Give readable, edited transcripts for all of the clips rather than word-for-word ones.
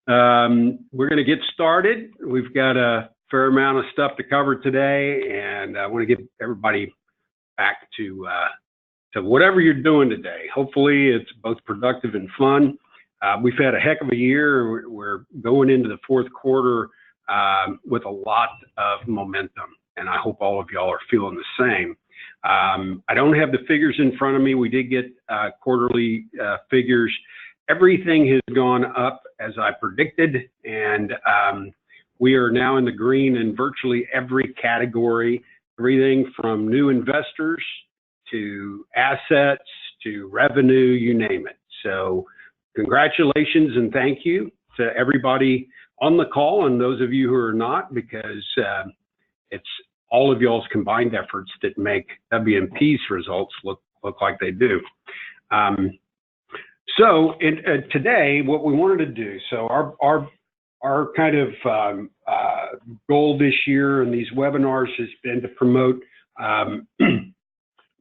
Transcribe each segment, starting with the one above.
We're going to get started. We've got a fair amount of stuff to cover today, and I want to get everybody back to whatever you're doing today. Hopefully, it's both productive and fun. We've had a heck of a year. We're going into the fourth quarter with a lot of momentum, and I hope all of y'all are feeling the same. I don't have the figures in front of me. We did get quarterly figures. Everything has gone up as I predicted, and we are now in the green in virtually every category, everything from new investors to assets to revenue, you name it. So congratulations and thank you to everybody on the call and those of you who are not, because it's all of y'all's combined efforts that make WMP's results look like they do. So today, what we wanted to do, so our kind of goal this year in these webinars has been to promote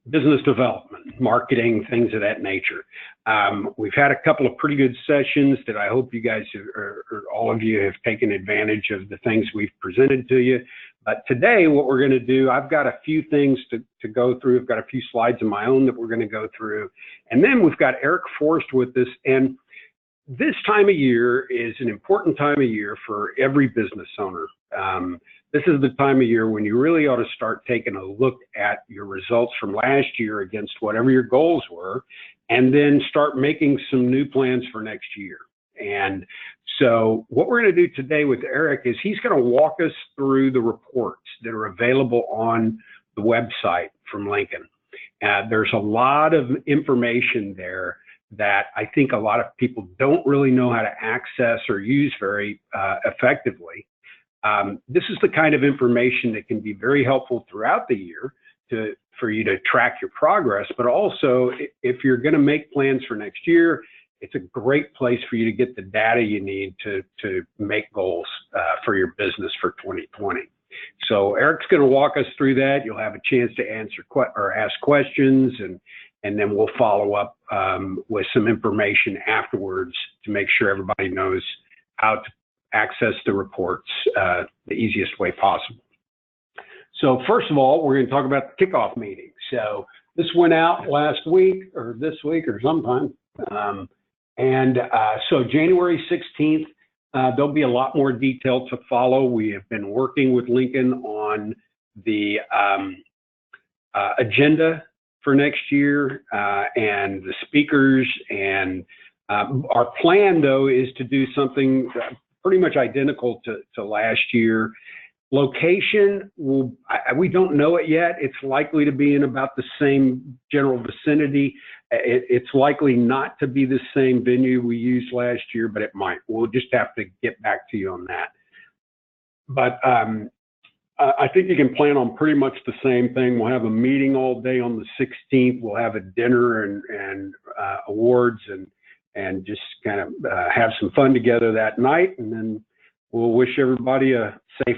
business development, marketing, things of that nature. We've had a couple of pretty good sessions that I hope you guys, or all of you, have taken advantage of the things we've presented to you. But today, what we're going to do, I've got a few things to go through. I've got a few slides of my own that we're going to go through. And then we've got Eric Forst with us. And this time of year is an important time of year for every business owner. This is the time of year when you really ought to start taking a look at your results from last year against whatever your goals were, and then start making some new plans for next year. And so what we're going to do today with Eric is he's going to walk us through the reports that are available on the website from Lincoln. There's a lot of information there that I think a lot of people don't really know how to access or use very effectively. This is the kind of information that can be very helpful throughout the year for you to track your progress, but also if you're going to make plans for next year, it's a great place for you to get the data you need to make goals for your business for 2020. So Eric's going to walk us through that. You'll have a chance to answer or ask questions, and then we'll follow up with some information afterwards to make sure everybody knows how to access the reports the easiest way possible. So first of all, we're going to talk about the kickoff meeting. So this went out last week or this week or sometime. So January 16th, there'll be a lot more detail to follow. We have been working with Lincoln on the agenda for next year and the speakers. And our plan, though, is to do something pretty much identical to last year. Location, we don't know it yet. It's likely to be in about the same general vicinity. It's likely not to be the same venue we used last year, but it might. We'll just have to get back to you on that. But I think you can plan on pretty much the same thing. We'll have a meeting all day on the 16th. We'll have a dinner and awards and just kind of have some fun together that night. And then we'll wish everybody a safe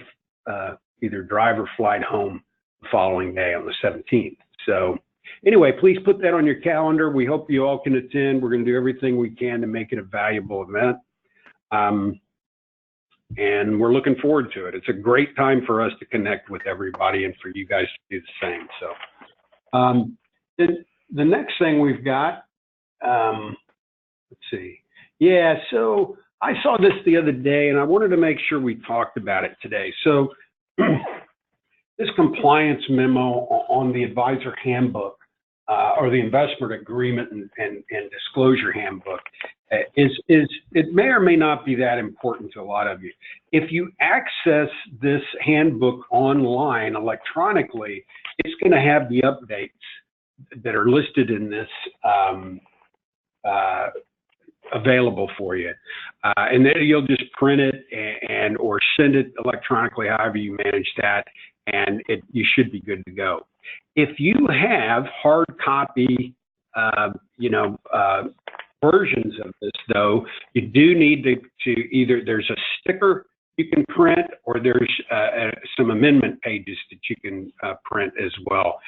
either drive or flight home the following day on the 17th. So anyway, please put that on your calendar. We hope you all can attend. We're going to do everything we can to make it a valuable event. And we're looking forward to it. It's a great time for us to connect with everybody and for you guys to do the same. So the next thing we've got, let's see. Yeah, so I saw this the other day and I wanted to make sure we talked about it today. So this compliance memo on the advisor handbook or the investment agreement and disclosure handbook it may or may not be that important to a lot of you. If you access this handbook online electronically, it's going to have the updates that are listed in this available for you, and then you'll just print it or send it electronically, however you manage that, and you should be good to go. If you have hard copy, versions of this, though, you do need to either there's a sticker you can print, or there's some amendment pages that you can print as well.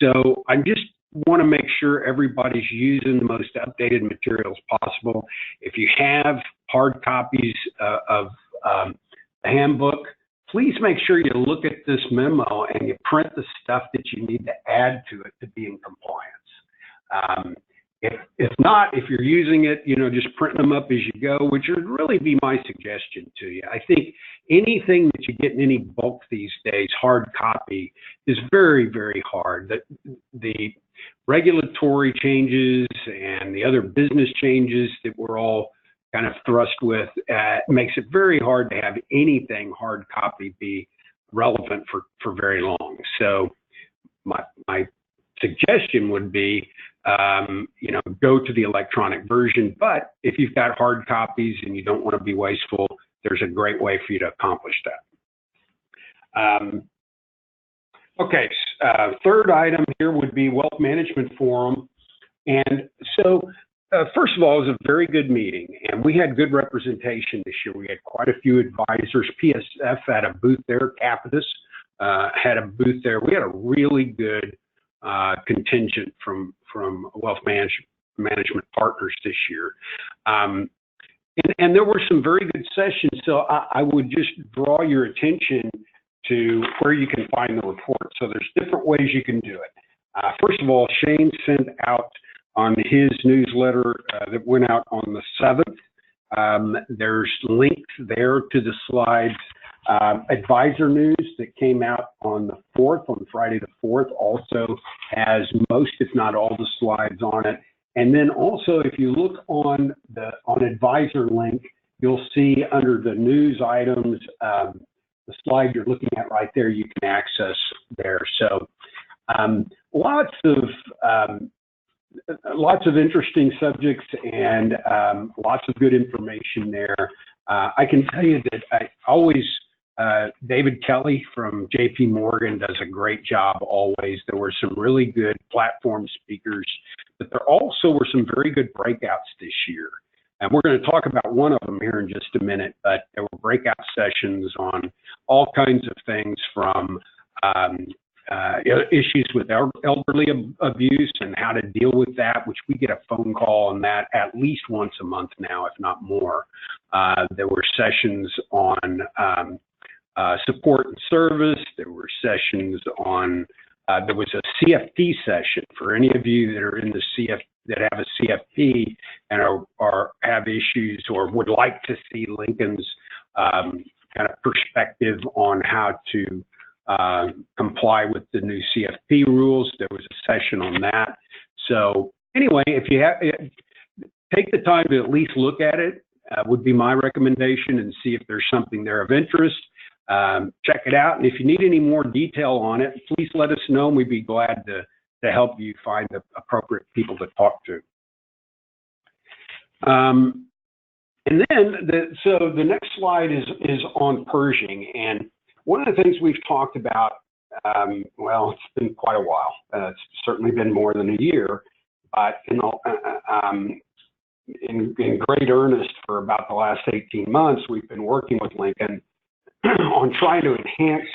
So I just want to make sure everybody's using the most updated materials possible. If you have hard copies of the handbook, please make sure you look at this memo and you print the stuff that you need to add to it to be in compliance. If not, if you're using it, just print them up as you go, which would really be my suggestion to you. I think anything that you get in any bulk these days, hard copy, is very, very hard. The regulatory changes and the other business changes that we're all kind of thrust with makes it very hard to have anything hard copy be relevant for very long. So my suggestion would be, go to the electronic version. But if you've got hard copies and you don't want to be wasteful, there's a great way for you to accomplish that. Okay, third item here would be Wealth Management Forum. And so, first of all, it was a very good meeting, and we had good representation this year. We had quite a few advisors. PSF had a booth there. Capitus had a booth there. We had a really good contingent from wealth management partners this year. And there were some very good sessions. So I would just draw your attention to where you can find the report. So there's different ways you can do it. First of all, Shane sent out on his newsletter that went out on the 7th. There's links there to the slides. Advisor News that came out on the 4th, on Friday the 4th, also has most, if not all, the slides on it. And then also, if you look on Advisor link, you'll see under the news items, the slide you're looking at right there, you can access there. So lots of interesting subjects and lots of good information there. I can tell you that I always, David Kelly from JP Morgan does a great job always. There were some really good platform speakers, but there also were some very good breakouts this year. And we're going to talk about one of them here in just a minute, but there were breakout sessions on all kinds of things from issues with elderly abuse and how to deal with that, which we get a phone call on that at least once a month now, if not more. There were sessions on support and service. There were sessions on, there was a CFP session for any of you that are in the that have a CFP and are have issues or would like to see Lincoln's kind of perspective on how to comply with the new CFP rules. There was a session on that. So anyway, if you have, take the time to at least look at it, would be my recommendation, and see if there's something there of interest. Check it out, and if you need any more detail on it, please let us know, and we'd be glad to help you find the appropriate people to talk to. And then, so the next slide is on Pershing, and one of the things we've talked about, well, it's been quite a while. It's certainly been more than a year, but in great earnest for about the last 18 months, we've been working with Lincoln on trying to enhance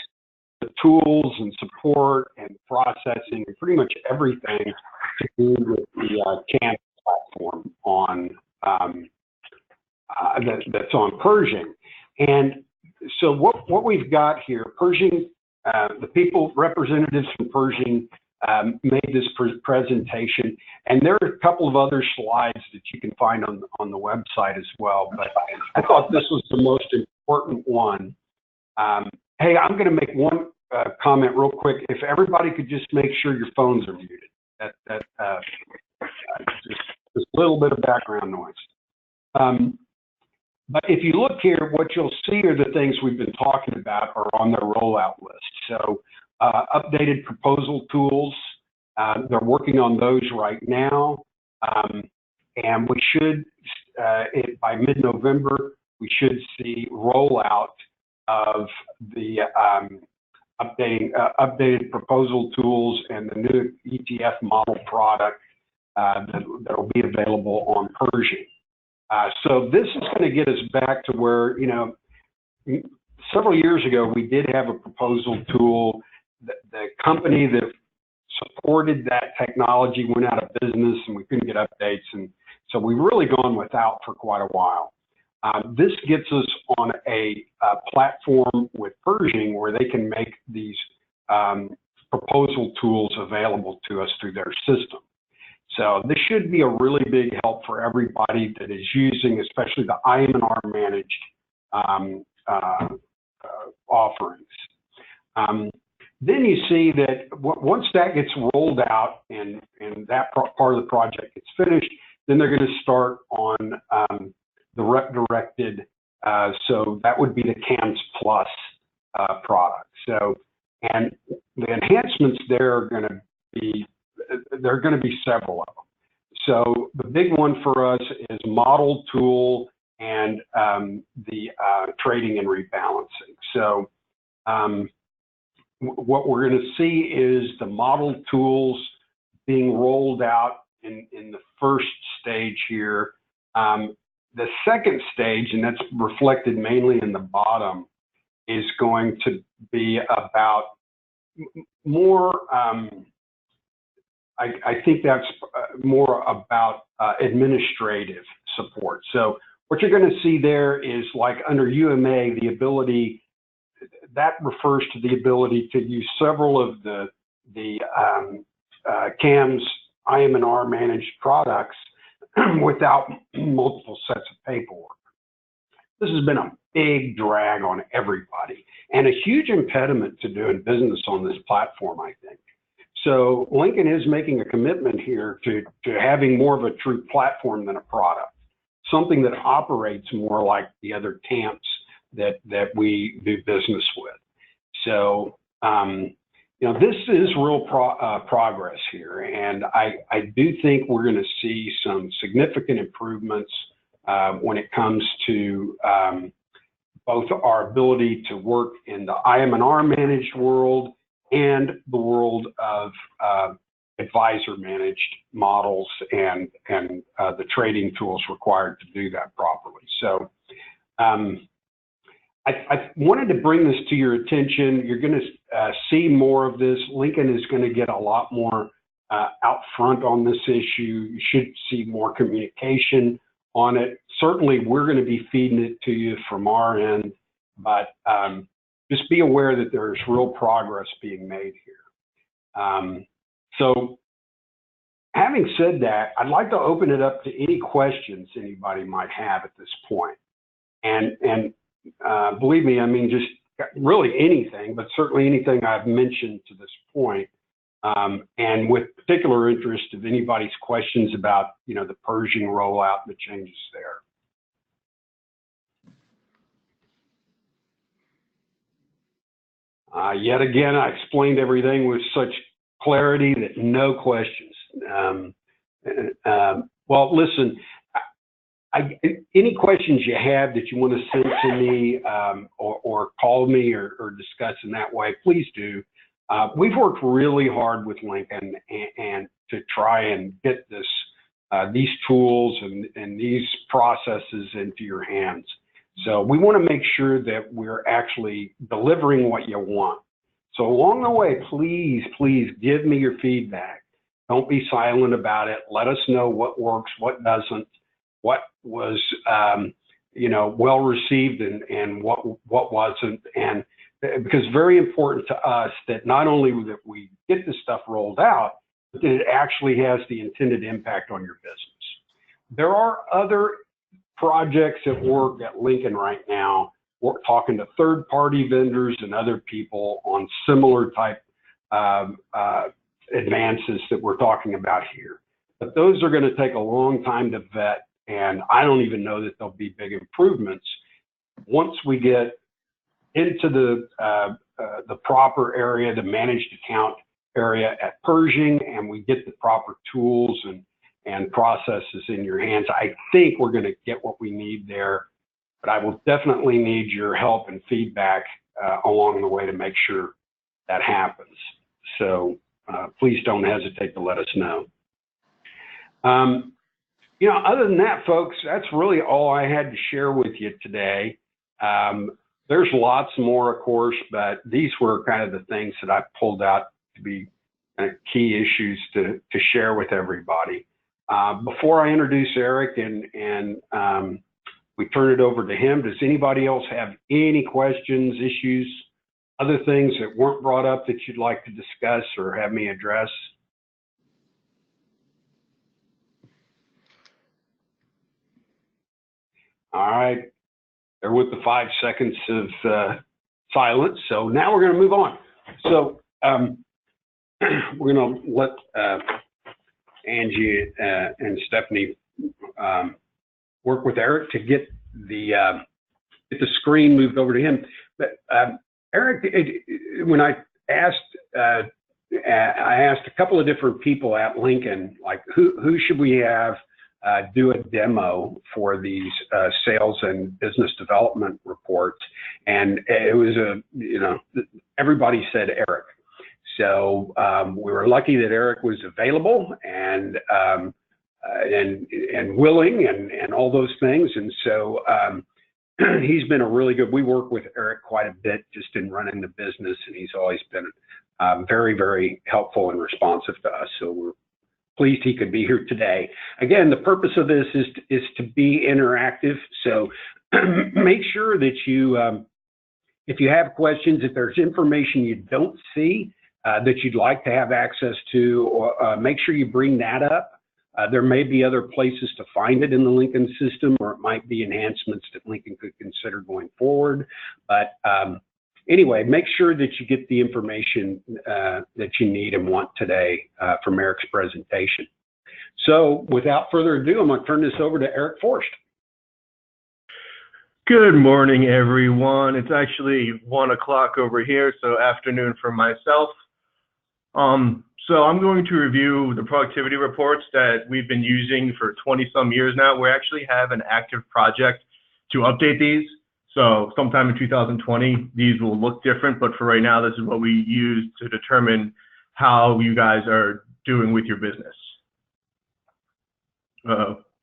the tools and support and processing and pretty much everything to do with the CAN platform on that's on Pershing. And so what we've got here, Pershing, the representatives from Pershing made this presentation, and there are a couple of other slides that you can find on the website as well. But I thought this was the most important one. Hey, I'm going to make one comment real quick. If everybody could just make sure your phones are muted. Just a little bit of background noise. But if you look here, what you'll see are the things we've been talking about are on their rollout list. So updated proposal tools, they're working on those right now. And we should, by mid-November, we should see rollout of the updated proposal tools and the new ETF model product that will be available on Pershing. So this is going to get us back to where, several years ago, we did have a proposal tool. The company that supported that technology went out of business and we couldn't get updates. And so we've really gone without for quite a while. This gets us on a platform with Pershing where they can make these proposal tools available to us through their system. So this should be a really big help for everybody that is using, especially the IM&R managed offerings. Then you see that once that gets rolled out and that part of the project gets finished, then they're going to start on the rep-directed, so that would be the CAMS Plus product. So, and the enhancements there are going to be, there are going to be several of them. So the big one for us is model tool and the trading and rebalancing. So what we're going to see is the model tools being rolled out in the first stage here. The second stage, and that's reflected mainly in the bottom, is going to be about more, I think that's more about administrative support. So what you're going to see there is, like under UMA, the ability, that refers to the ability to use several of the CAMS IM&R managed products without multiple sets of paperwork. This has been a big drag on everybody and a huge impediment to doing business on this platform, I think. So Lincoln is making a commitment here to having more of a true platform than a product, something that operates more like the other TAMPs that we do business with. So, you know, this is real progress here, and I do think we're going to see some significant improvements when it comes to both our ability to work in the IM&R managed world and the world of advisor managed models and the trading tools required to do that properly. So I wanted to bring this to your attention. You're going to see more of this. Lincoln is going to get a lot more out front on this issue. You should see more communication on it. Certainly, we're going to be feeding it to you from our end, but just be aware that there's real progress being made here. So having said that, I'd like to open it up to any questions anybody might have at this point. And believe me, I mean, just really anything, but certainly anything I've mentioned to this point. And with particular interest of anybody's questions about, you know, the Pershing rollout and the changes there. Yet again, I explained everything with such clarity that no questions. Well, listen, any questions you have that you want to send to me or call me or discuss in that way, please do. We've worked really hard with Lincoln and to try and get this, these tools and these processes into your hands. So we want to make sure that we're actually delivering what you want. So along the way, please, please give me your feedback. Don't be silent about it. Let us know what works, what doesn't, what was, you know, well received and what wasn't. And because it's very important to us that not only that we get this stuff rolled out, but that it actually has the intended impact on your business. There are other projects at work at Lincoln right now. We're talking to third-party vendors and other people on similar type advances that we're talking about here. But those are going to take a long time to vet, and I don't even know that there'll be big improvements once we get into the proper area, the managed account area at Pershing, and we get the proper tools and processes in your hands. I think we're going to get what we need there, but I will definitely need your help and feedback along the way to make sure that happens. So please don't hesitate to let us know. You know, other than that, folks, that's really all I had to share with you today. There's lots more, of course, but these were kind of the things that I pulled out to be key issues to share with everybody. Before I introduce Eric and we turn it over to him. Does anybody else have any questions, issues, other things that weren't brought up that you'd like to discuss or have me address? All right, they're with the 5 seconds of silence. So now we're going to move on. So we're going to let Angie and Stephanie work with Eric to get the screen moved over to him. But Eric, when I asked a couple of different people at Lincoln, like who should we have do a demo for these sales and business development reports, and it was everybody said Eric. So we were lucky that Eric was available and willing and all those things, and so he's been a really good. We work with Eric quite a bit just in running the business, and he's always been very, very helpful and responsive to us. So we're pleased he could be here today. Again, the purpose of this is to be interactive. So make sure that you, if you have questions, if there's information you don't see that you'd like to have access to, or make sure you bring that up. There may be other places to find it in the Lincoln system, or it might be enhancements that Lincoln could consider going forward. But anyway, make sure that you get the information that you need and want today from Eric's presentation. So without further ado, I'm going to turn this over to Eric Forst. Good morning, everyone. It's actually 1 o'clock over here, so afternoon for myself. So I'm going to review the productivity reports that we've been using for 20-some years now. We actually have an active project to update these. So sometime in 2020, these will look different, but for right now, this is what we use to determine how you guys are doing with your business.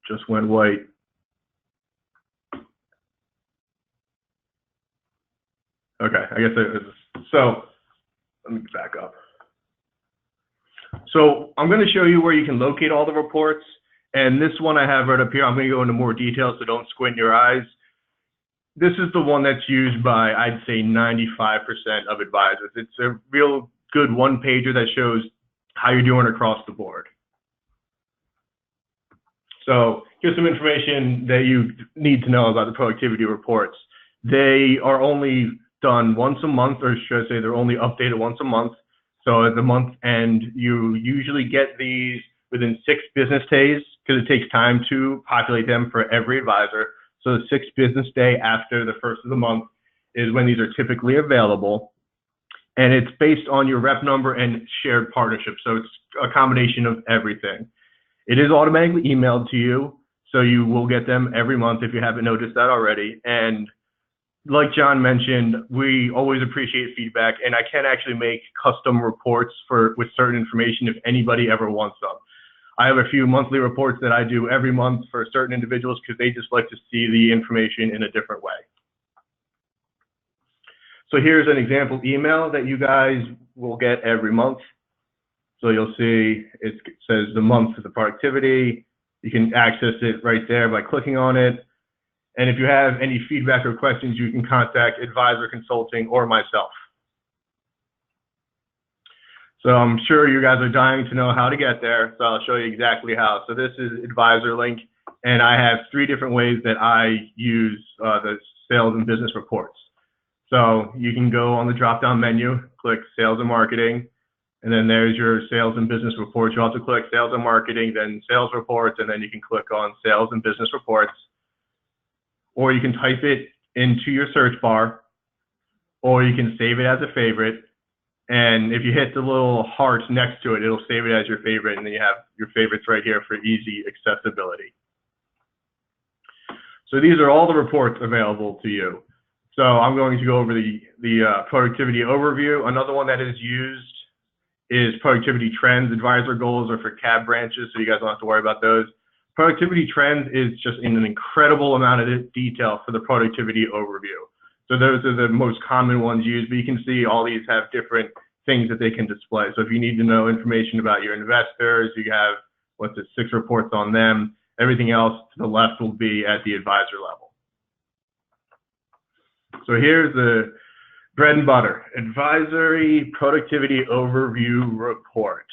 Just went white. Okay, I guess it is. So let me back up. So I'm going to show you where you can locate all the reports. And this one I have right up here, I'm going to go into more detail, so don't squint your eyes. This is the one that's used by, I'd say, 95% of advisors. It's a real good one-pager that shows how you're doing across the board. So here's some information that you need to know about the productivity reports. They are only done once a month, or should I say they're only updated once a month. So at the month end, you usually get these within 6 business days, because it takes time to populate them for every advisor. So the 6th business day after the 1st of the month is when these are typically available. And it's based on your rep number and shared partnership. So it's a combination of everything. It is automatically emailed to you, so you will get them every month if you haven't noticed that already. And like John mentioned, we always appreciate feedback, and I can actually make custom reports with certain information if anybody ever wants them. I have a few monthly reports that I do every month for certain individuals because they just like to see the information in a different way. So here's an example email that you guys will get every month. So you'll see it says the month of the productivity. You can access it right there by clicking on it. And if you have any feedback or questions, you can contact Advisor Consulting or myself. So I'm sure you guys are dying to know how to get there, so I'll show you exactly how. So this is Advisor Link, and I have 3 different ways that I use the sales and business reports. So you can go on the drop-down menu, click Sales and Marketing, and then there's your Sales and Business Reports. You also click Sales and Marketing, then Sales Reports, and then you can click on Sales and Business Reports. Or you can type it into your search bar, or you can save it as a favorite. And if you hit the little heart next to it, it'll save it as your favorite, and then you have your favorites right here for easy accessibility. So these are all the reports available to you. So I'm going to go over the productivity overview. Another one that is used is productivity trends. Advisor goals are for CAB branches, so you guys don't have to worry about those. Productivity trends is just in an incredible amount of detail for the productivity overview. So those are the most common ones used, but you can see all these have different things that they can display. So if you need to know information about your investors, you have, 6 reports on them. Everything else to the left will be at the advisor level. So here's the bread and butter, advisory productivity overview report.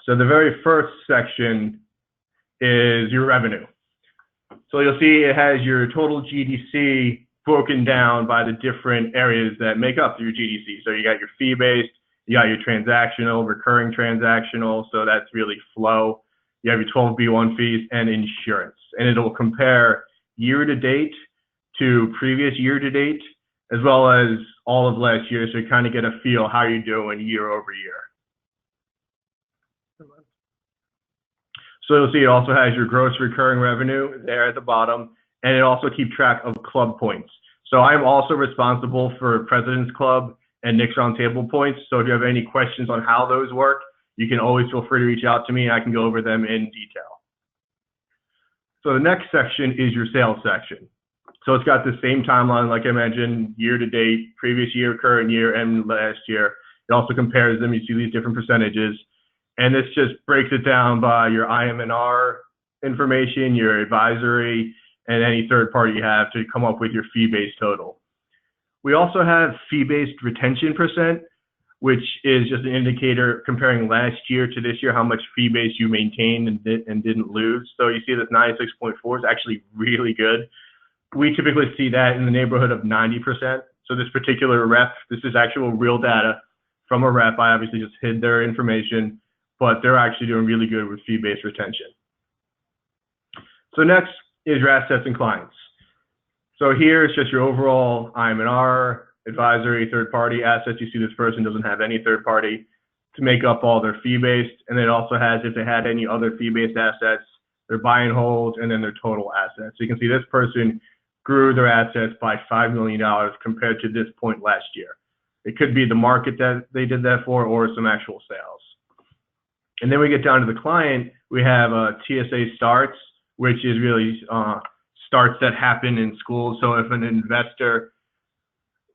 So the very first section is your revenue. So you'll see it has your total GDC broken down by the different areas that make up your GDC. So you got your fee-based, you got your transactional, recurring transactional, so that's really flow. You have your 12B1 fees and insurance. And it'll compare year to date to previous year to date, as well as all of last year, so you kind of get a feel how you're doing year over year. So you'll see it also has your gross recurring revenue there at the bottom, and it also keeps track of club points. So I'm also responsible for President's Club and Nick's Roundtable points. So if you have any questions on how those work, you can always feel free to reach out to me and I can go over them in detail. So the next section is your sales section. So it's got the same timeline, like I mentioned, year to date, previous year, current year, and last year. It also compares them. You see these different percentages. And this just breaks it down by your IM&R information, your advisory, and any third party you have to come up with your fee-based total. We also have fee-based retention percent, which is just an indicator comparing last year to this year, how much fee-based you maintained and didn't lose. So you see this 96.4 is actually really good. We typically see that in the neighborhood of 90%. So this particular rep, this is actual real data from a rep. I obviously just hid their information, but they're actually doing really good with fee-based retention. So next is your assets and clients. So here it's just your overall IM&R, advisory, third-party assets. You see this person doesn't have any third-party to make up all their fee-based, and it also has, if they had any other fee-based assets, their buy and hold, and then their total assets. So you can see this person grew their assets by $5 million compared to this point last year. It could be the market that they did that for or some actual sales. And then we get down to the client, we have TSA starts, which is really starts that happen in schools. So if an investor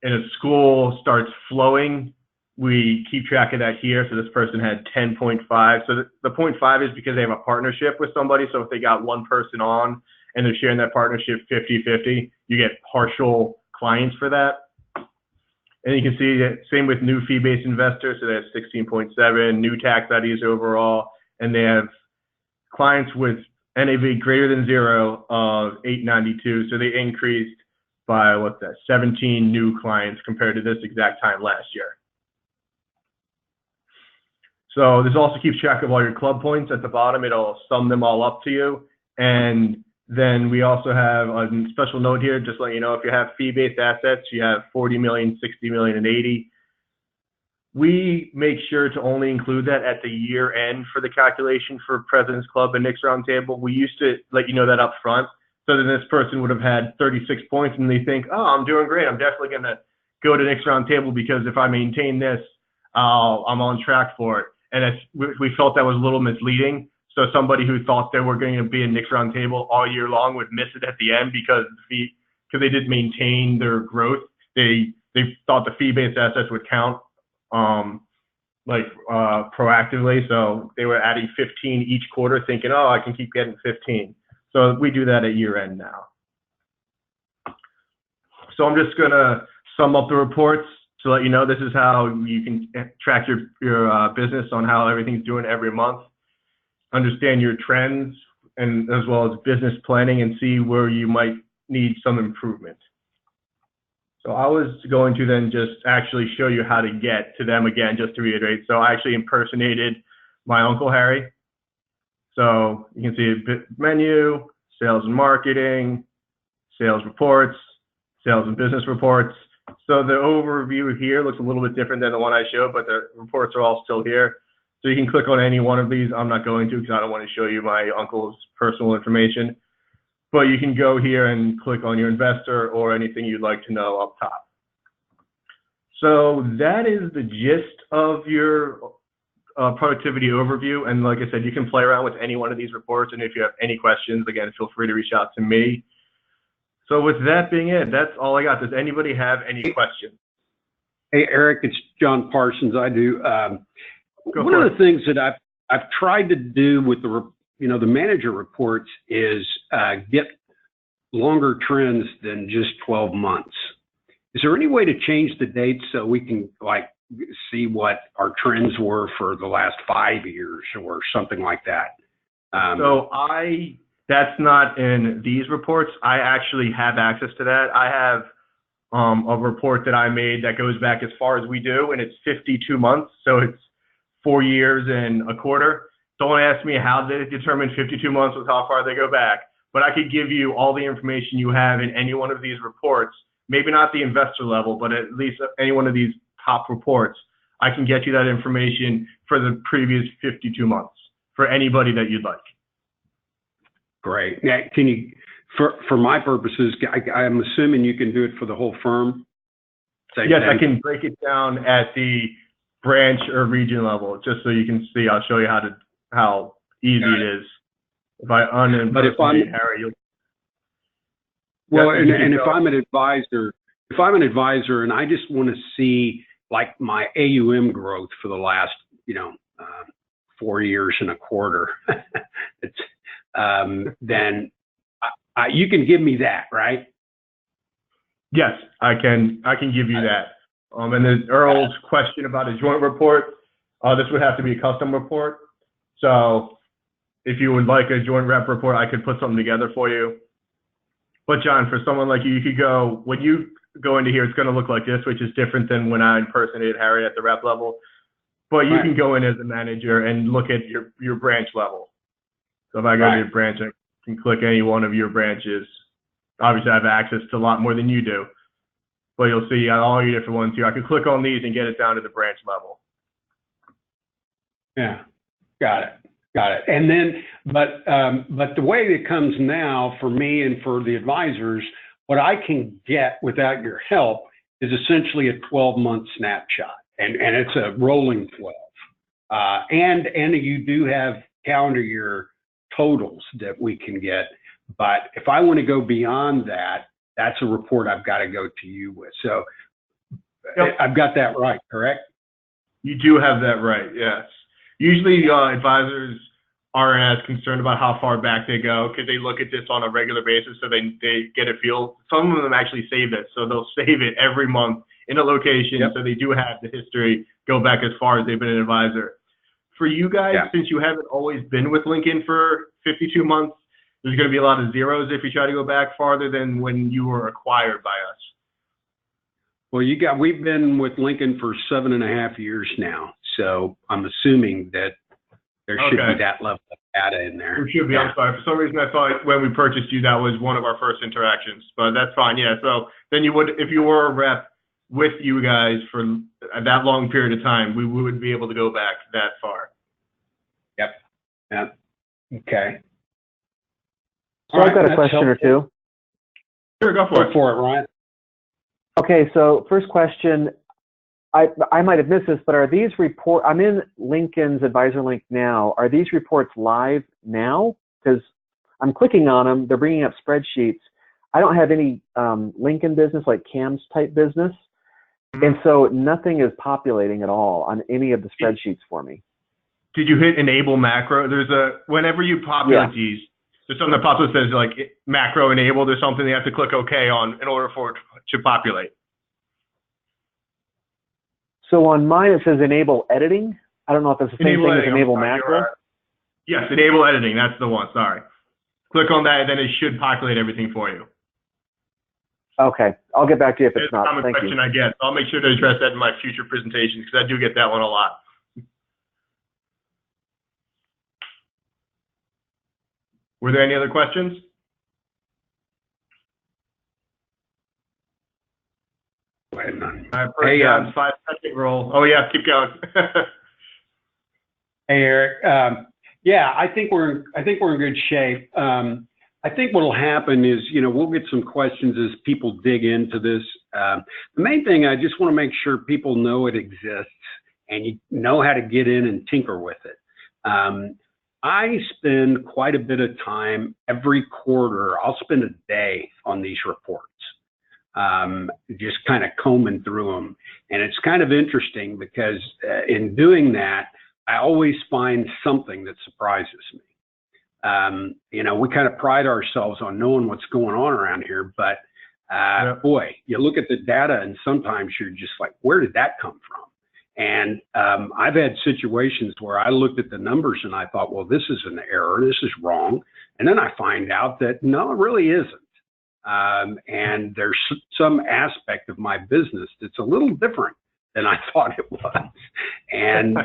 in a school starts flowing, we keep track of that here. So this person had 10.5. So the 0.5 is because they have a partnership with somebody. So if they got one person on and they're sharing that partnership 50-50, you get partial clients for that. And you can see that same with new fee-based investors. So they have 16.7, new tax IDs overall, and they have clients with NAV greater than 0 of 892. So they increased by, 17 new clients compared to this exact time last year. So this also keeps track of all your club points at the bottom. It'll sum them all up to you. And then we also have a special note here, just letting you know, if you have fee-based assets, you have 40 million, 60 million, and 80. We make sure to only include that at the year end for the calculation for President's Club and Nick's Roundtable. We used to let you know that up front. So then this person would have had 36 points and they think, oh, I'm doing great. I'm definitely going to go to Nick's Roundtable because if I maintain this, I'm on track for it. And we felt that was a little misleading. So somebody who thought they were going to be in Nick's Roundtable all year long would miss it at the end because they didn't maintain their growth. They thought the fee-based assets would count proactively. So they were adding 15 each quarter thinking, oh, I can keep getting 15. So we do that at year end now. So I'm just going to sum up the reports to let you know this is how you can track your business on how everything's doing every month. Understand your trends and as well as business planning and see where you might need some improvement. So I was going to then just actually show you how to get to them again, just to reiterate. So I actually impersonated my Uncle Harry. So you can see a menu, sales and marketing, sales reports, sales and business reports. So the overview here looks a little bit different than the one I showed, but the reports are all still here. So you can click on any one of these. I'm not going to because I don't want to show you my uncle's personal information. But you can go here and click on your investor or anything you'd like to know up top. So that is the gist of your productivity overview. And like I said, you can play around with any one of these reports. And if you have any questions, again, feel free to reach out to me. So with that being it, that's all I got. Does anybody have any questions? Hey, Eric, it's John Parsons. I do. One of the things that I've tried to do with the manager reports is get longer trends than just 12 months. Is there any way to change the dates so we can like see what our trends were for the last 5 years or something like that? That's not in these reports. I actually have access to that. I have a report that I made that goes back as far as we do, and it's 52 months, so it's 4 years and a quarter. Don't ask me how they determine 52 months with how far they go back, but I could give you all the information you have in any one of these reports, maybe not the investor level, but at least any one of these top reports. I can get you that information for the previous 52 months for anybody that you'd like. Great. Now, can you, for my purposes, I'm assuming you can do it for the whole firm? Yes, I can break it down at the branch or region level, just so you can see. I'll show you how easy it is. If I unimpersonate Harry, and if I'm an advisor, and I just want to see like my AUM growth for the last, 4 years and a quarter, it's then you can give me that, right? Yes, I can give you that. And then Earl's question about a joint report, this would have to be a custom report. So if you would like a joint rep report, I could put something together for you. But John, for someone like you could go, when you go into here, it's going to look like this, which is different than when I impersonated Harry at the rep level. But you can go in as a manager and look at your branch level. So if I go to your branch, I can click any one of your branches. Obviously, I have access to a lot more than you do. But you'll see all your different ones here. I can click on these and get it down to the branch level. Yeah, got it. And then, but the way it comes now for me and for the advisors, what I can get without your help is essentially a 12-month snapshot, and it's a rolling 12. And you do have calendar year totals that we can get. But if I want to go beyond that, that's a report I've got to go to you with. So I've got that right, correct? You do have that right, yes. Usually advisors aren't as concerned about how far back they go because they look at this on a regular basis, so they get a feel. Some of them actually save this, so they'll save it every month in a location, so they do have the history go back as far as they've been an advisor. For you guys, since you haven't always been with Lincoln for 52 months, there's going to be a lot of zeros if you try to go back farther than when you were acquired by us. Well, we've been with Lincoln for 7.5 years now, so I'm assuming that there should be that level of data in there. There should be. I'm sorry. For some reason, I thought when we purchased you, that was one of our first interactions, but that's fine. Yeah. So then you would, if you were a rep with you guys for that long period of time, we would be able to go back that far. Yep. Okay. So I've got a question or two. Sure, go for it. Go for it, Ryan. Okay, so first question, I might have missed this, but are these reports, I'm in Lincoln's Advisor Link now, are these reports live now? Because I'm clicking on them, they're bringing up spreadsheets. I don't have any Lincoln business, like CAMS type business, and so nothing is populating at all on any of the spreadsheets for me. Did you hit enable macro? Whenever you populate these, there's something that pops up that says like macro enabled or something. You have to click OK on in order for it to populate. So on mine it says enable editing. I don't know if it's the same thing as enable macro. Yes, enable editing. That's the one. Sorry. Click on that, and then it should populate everything for you. Okay, I'll get back to you if it's not. That's a common question I get. I'll make sure to address that in my future presentations because I do get that one a lot. Were there any other questions? Hey, 5-second roll. Oh yeah, keep going. Hey, Eric. Yeah, I think we're in good shape. I think what will happen is, we'll get some questions as people dig into this. The main thing, I just want to make sure people know it exists and you know how to get in and tinker with it. I spend quite a bit of time every quarter. I'll spend a day on these reports, just kind of combing through them. And it's kind of interesting because in doing that, I always find something that surprises me. We kind of pride ourselves on knowing what's going on around here, but boy, you look at the data and sometimes you're just like, where did that come from? And I've had situations where I looked at the numbers and I thought, well, this is an error, this is wrong. And then I find out that no, it really isn't. And there's some aspect of my business that's a little different than I thought it was. And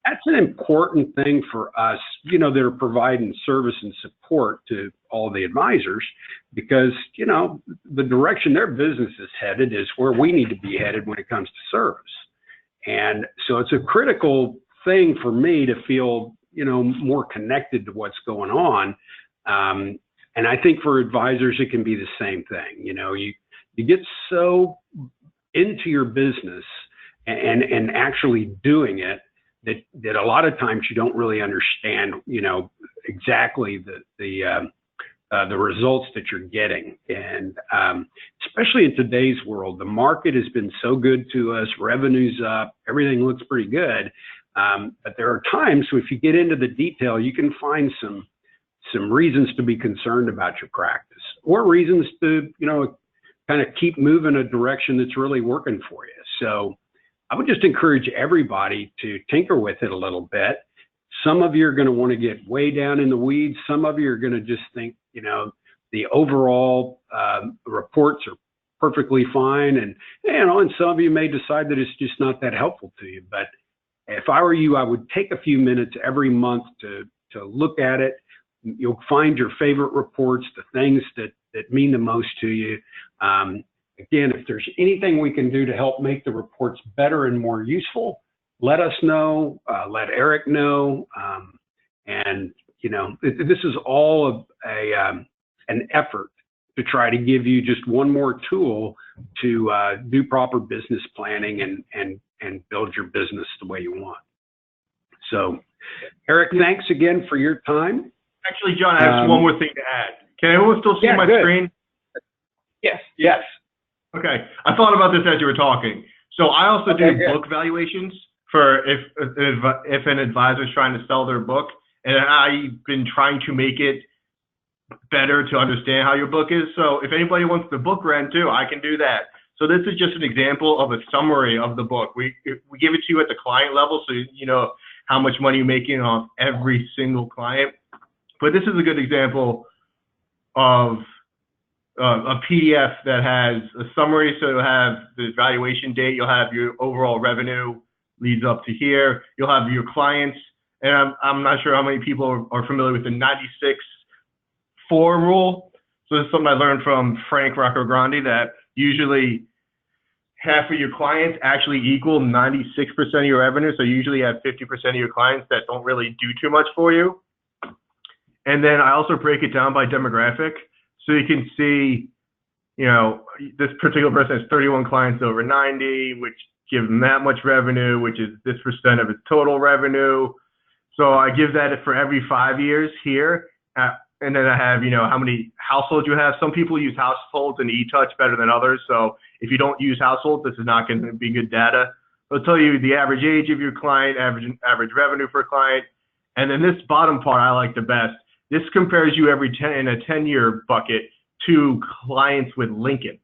that's an important thing for us, you know, that are providing service and support to all the advisors, because, you know, the direction their business is headed is where we need to be headed when it comes to service. And so it's a critical thing for me to feel, you know, more connected to what's going on. And I think for advisors, it can be the same thing. You know, you get so into your business and actually doing it that a lot of times you don't really understand, you know, exactly the results that you're getting. And especially in today's world, the market has been so good to us, revenue's up, everything looks pretty good. But there are times if you get into the detail, you can find some reasons to be concerned about your practice, or reasons to, you know, kind of keep moving a direction that's really working for you. So I would just encourage everybody to tinker with it a little bit. Some of you are going to want to get way down in the weeds. Some of you are going to just think, you know, the overall reports are perfectly fine. And, you know, and some of you may decide that it's just not that helpful to you. But if I were you, I would take a few minutes every month to look at it. You'll find your favorite reports, the things that mean the most to you. Again, if there's anything we can do to help make the reports better and more useful, let us know, let Eric know. And, you know, this is all an effort to try to give you just one more tool to do proper business planning and build your business the way you want. So, Eric, thanks again for your time. Actually, John, I have one more thing to add. Can everyone still see my screen? Yes. Yes. Okay. I thought about this as you were talking. So I also do book valuations for if an advisor is trying to sell their book, and I've been trying to make it better to understand how your book is. So if anybody wants the book rent too, I can do that. So this is just an example of a summary of the book. We give it to you at the client level, so you know how much money you're making off every single client. But this is a good example of a PDF that has a summary. So you'll have the valuation date, you'll have your overall revenue leads up to here, you'll have your clients, and I'm not sure how many people are familiar with the 96-4 rule. So this is something I learned from Frank Roccagrande, that usually half of your clients actually equal 96% of your revenue. So you usually have 50% of your clients that don't really do too much for you. And then I also break it down by demographic. So you can see, you know, this particular person has 31 clients over 90, which gives them that much revenue, which is this percent of its total revenue. So I give that for every 5 years here. And then I have, you know, how many households you have. Some people use households and eTouch better than others. So if you don't use households, this is not going to be good data. It'll tell you the average age of your client, average revenue per client. And then this bottom part I like the best. This compares you in a 10-year bucket to clients with Lincoln.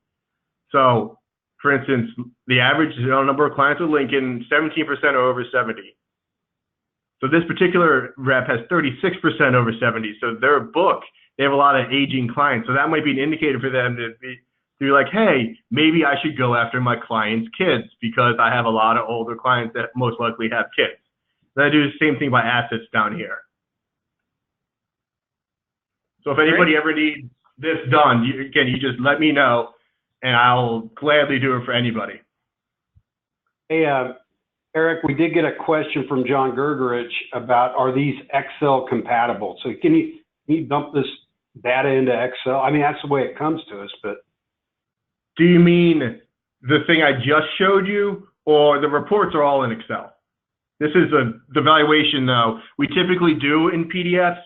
So, for instance, the average number of clients with Lincoln, 17% are over 70. So this particular rep has 36% over 70. So their book, they have a lot of aging clients. So that might be an indicator for them to be like, hey, maybe I should go after my clients' kids because I have a lot of older clients that most likely have kids. Then I do the same thing by assets down here. So if anybody ever needs this done, you just let me know, and I'll gladly do it for anybody. Hey, Eric, we did get a question from John Gergerich about, are these Excel compatible? So can you dump this data into Excel? I mean, that's the way it comes to us, but. Do you mean the thing I just showed you, or the reports are all in Excel? This is the valuation, though. We typically do in PDFs,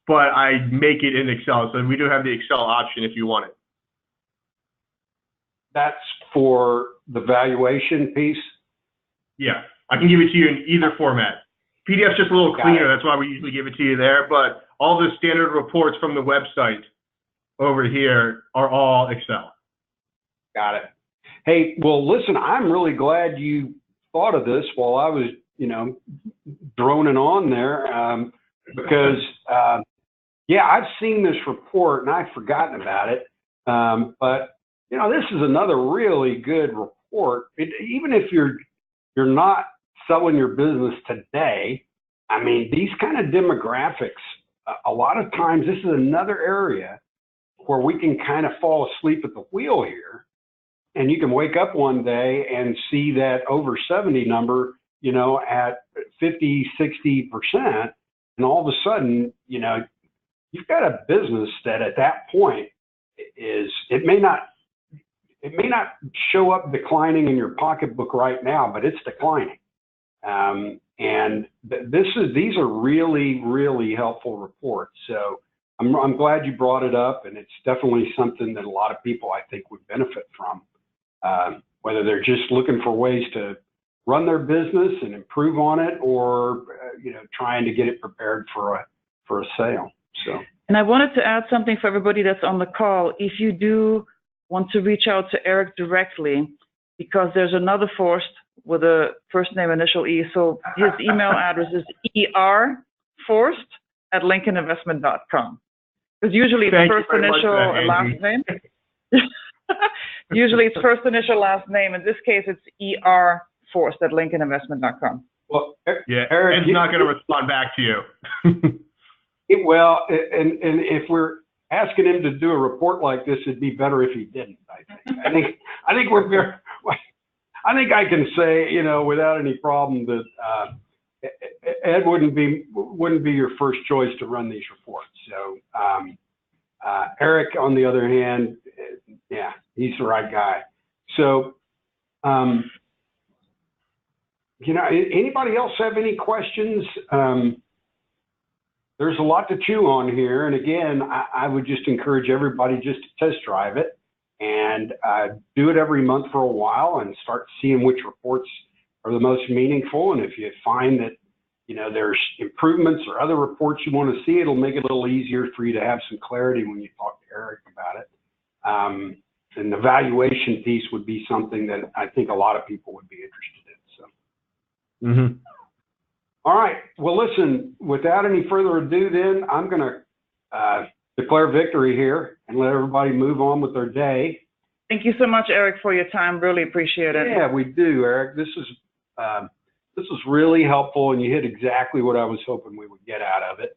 but I make it in Excel. So we do have the Excel option if you want it. That's for the valuation piece? Yeah, I can give it to you in either format. PDF's just a little cleaner. That's why we usually give it to you there. But all the standard reports from the website over here are all Excel. Got it. Hey, well, listen, I'm really glad you thought of this while I was, droning on there, because, yeah, I've seen this report and I've forgotten about it. But, this is another really good report. Even if you're not selling your business today, I mean, these kind of demographics, a lot of times this is another area where we can kind of fall asleep at the wheel here. And you can wake up one day and see that over 70 number, at 50, 60%. And all of a sudden, you've got a business that at that point it may not show up declining in your pocketbook right now, but it's declining. And these are really, really helpful reports. So I'm glad you brought it up, and it's definitely something that a lot of people I think would benefit from, whether they're just looking for ways to run their business and improve on it, or trying to get it prepared for a sale. So. And I wanted to add something for everybody that's on the call. If you do want to reach out to Eric directly, because there's another Forst with a first name initial E, so his email address is erforst@lincolninvestment.com. Because usually it's first initial and last name. Usually it's first initial last name. In this case, it's erforst@lincolninvestment.com. Well, yeah, Eric, Ed's not going to respond back to you. Well, and if we're asking him to do a report like this, it'd be better if he didn't. I think I can say, without any problem that Ed wouldn't be your first choice to run these reports. So Eric, on the other hand, yeah, he's the right guy. So, anybody else have any questions? There's a lot to chew on here. And again, I would just encourage everybody just to test drive it and do it every month for a while and start seeing which reports are the most meaningful. And if you find that, there's improvements or other reports you want to see, it'll make it a little easier for you to have some clarity when you talk to Eric about it. And the valuation piece would be something that I think a lot of people would be interested in. So. Mm-hmm. All right. Well, listen, without any further ado, then I'm going to declare victory here and let everybody move on with their day. Thank you so much, Eric, for your time. Really appreciate it. Yeah, we do, Eric. This is really helpful, and you hit exactly what I was hoping we would get out of it.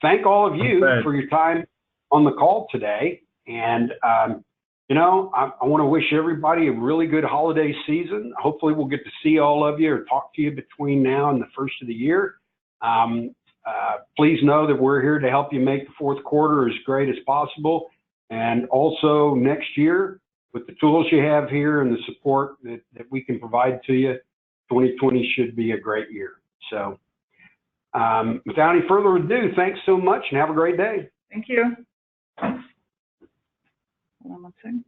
Thank all of you for your time on the call today. And, I want to wish everybody a really good holiday season. Hopefully we'll get to see all of you or talk to you between now and the first of the year. Please know that we're here to help you make the fourth quarter as great as possible. And also next year, with the tools you have here and the support that we can provide to you, 2020 should be a great year. So without any further ado, thanks so much and have a great day. Thank you. Hold on one second.